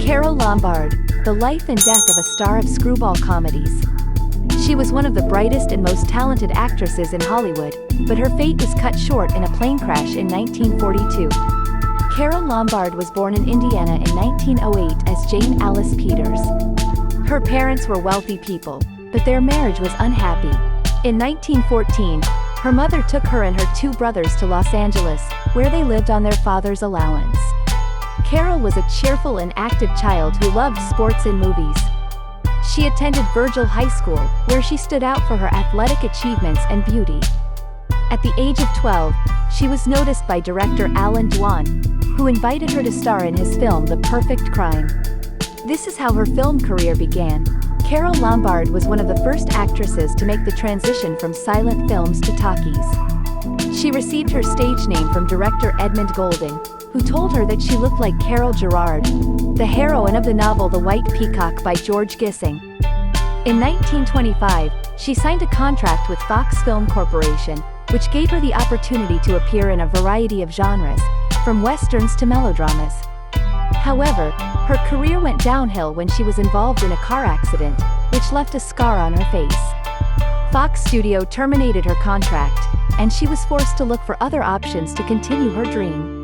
Carole Lombard, the life and death of a star of screwball comedies. She was one of the brightest and most talented actresses in Hollywood, but her fate was cut short in a plane crash in 1942. Carole Lombard was born in Indiana in 1908 as Jane Alice Peters. Her parents were wealthy people, but their marriage was unhappy. In 1914, her mother took her and her two brothers to Los Angeles, where they lived on their father's allowance. Carole was a cheerful and active child who loved sports and movies. She attended Virgil High School, where she stood out for her athletic achievements and beauty. At the age of 12, she was noticed by director Alan Dwan, who invited her to star in his film The Perfect Crime. This is how her film career began. Carole Lombard was one of the first actresses to make the transition from silent films to talkies. She received her stage name from director Edmund Goulding, who told her that she looked like Carol Gerard, the heroine of the novel The White Peacock by George Gissing. In 1925, she signed a contract with Fox Film Corporation, which gave her the opportunity to appear in a variety of genres, from westerns to melodramas. However, her career went downhill when she was involved in a car accident, which left a scar on her face. Fox Studio terminated her contract, and she was forced to look for other options to continue her dream.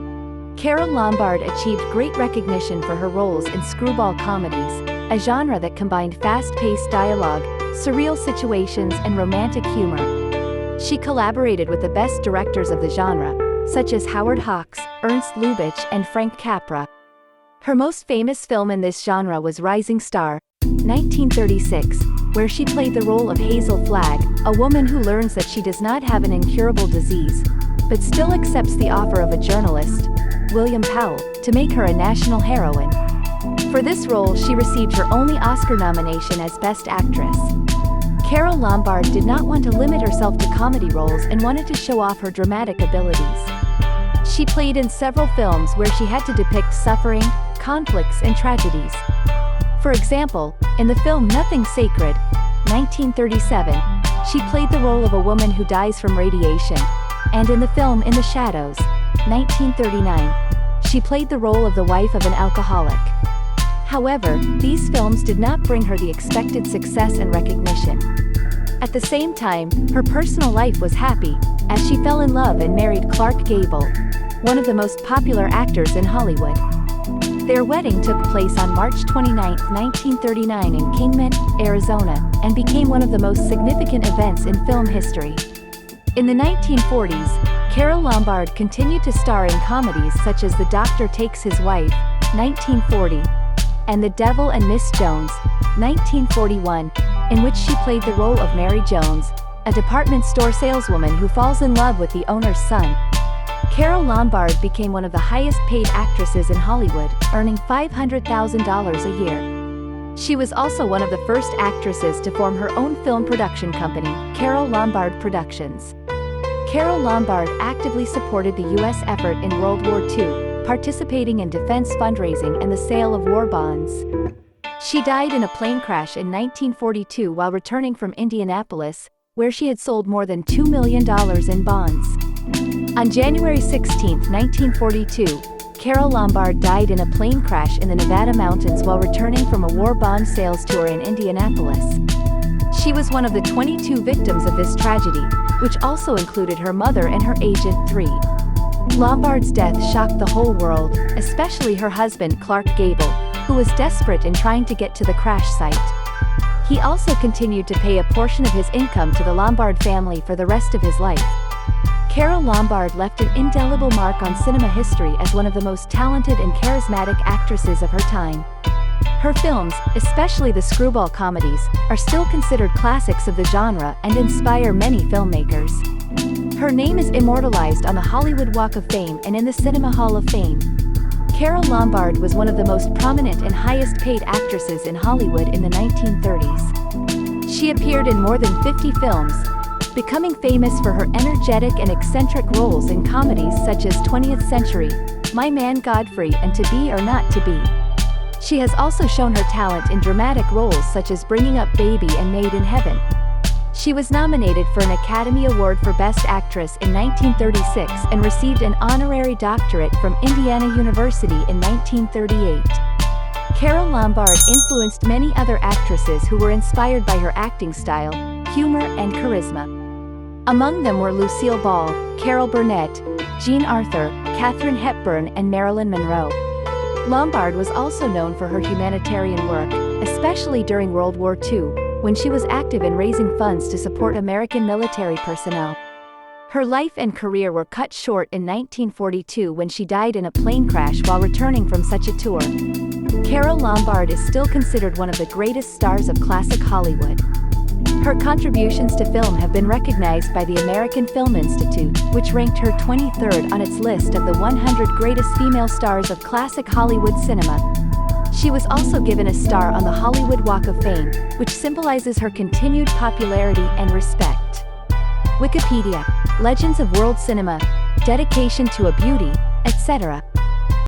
Carole Lombard achieved great recognition for her roles in screwball comedies, a genre that combined fast-paced dialogue, surreal situations, and romantic humor. She collaborated with the best directors of the genre, such as Howard Hawks, Ernst Lubitsch, and Frank Capra. Her most famous film in this genre was Rising Star, 1936, where she played the role of Hazel Flagg, a woman who learns that she does not have an incurable disease, but still accepts the offer of a journalist, William Powell, to make her a national heroine. For this role, she received her only Oscar nomination as Best Actress. Carole Lombard did not want to limit herself to comedy roles and wanted to show off her dramatic abilities. She played in several films where she had to depict suffering, conflicts, and tragedies. For example, in the film Nothing Sacred, 1937, she played the role of a woman who dies from radiation, and in the film In the Shadows, 1939, she played the role of the wife of an alcoholic. However, these films did not bring her the expected success and recognition. At the same time, her personal life was happy, as she fell in love and married Clark Gable, one of the most popular actors in Hollywood. Their wedding took place on March 29, 1939 in Kingman, Arizona, and became one of the most significant events in film history. In the 1940s, Carole Lombard continued to star in comedies such as The Doctor Takes His Wife, 1940, and The Devil and Miss Jones, 1941, in which she played the role of Mary Jones, a department store saleswoman who falls in love with the owner's son. Carole Lombard became one of the highest-paid actresses in Hollywood, earning $500,000 a year. She was also one of the first actresses to form her own film production company, Carole Lombard Productions. Carole Lombard actively supported the U.S. effort in World War II, participating in defense fundraising and the sale of war bonds. She died in a plane crash in 1942 while returning from Indianapolis, where she had sold more than $2 million in bonds. On January 16, 1942, Carole Lombard died in a plane crash in the Nevada mountains while returning from a war bond sales tour in Indianapolis. She was one of the 22 victims of this tragedy, which also included her mother and her agent 3. Lombard's death shocked the whole world, especially her husband Clark Gable, who was desperate in trying to get to the crash site. He also continued to pay a portion of his income to the Lombard family for the rest of his life. Carole Lombard left an indelible mark on cinema history as one of the most talented and charismatic actresses of her time. Her films, especially the screwball comedies, are still considered classics of the genre and inspire many filmmakers. Her name is immortalized on the Hollywood Walk of Fame and in the Cinema Hall of Fame. Carole Lombard was one of the most prominent and highest-paid actresses in Hollywood in the 1930s. She appeared in more than 50 films, becoming famous for her energetic and eccentric roles in comedies such as 20th Century, My Man Godfrey, and To Be or Not to Be. She has also shown her talent in dramatic roles such as Bringing Up Baby and Made in Heaven. She was nominated for an Academy Award for Best Actress in 1936 and received an honorary doctorate from Indiana University in 1938. Carole Lombard influenced many other actresses who were inspired by her acting style, humor, and charisma. Among them were Lucille Ball, Carol Burnett, Jean Arthur, Katharine Hepburn, and Marilyn Monroe. Lombard was also known for her humanitarian work, especially during World War II, when she was active in raising funds to support American military personnel. Her life and career were cut short in 1942 when she died in a plane crash while returning from such a tour. Carole Lombard is still considered one of the greatest stars of classic Hollywood. Her contributions to film have been recognized by the American Film Institute, which ranked her 23rd on its list of the 100 greatest female stars of classic Hollywood cinema. She was also given a star on the Hollywood Walk of Fame, which symbolizes her continued popularity and respect. Wikipedia, Legends of World Cinema, Dedication to a Beauty, etc.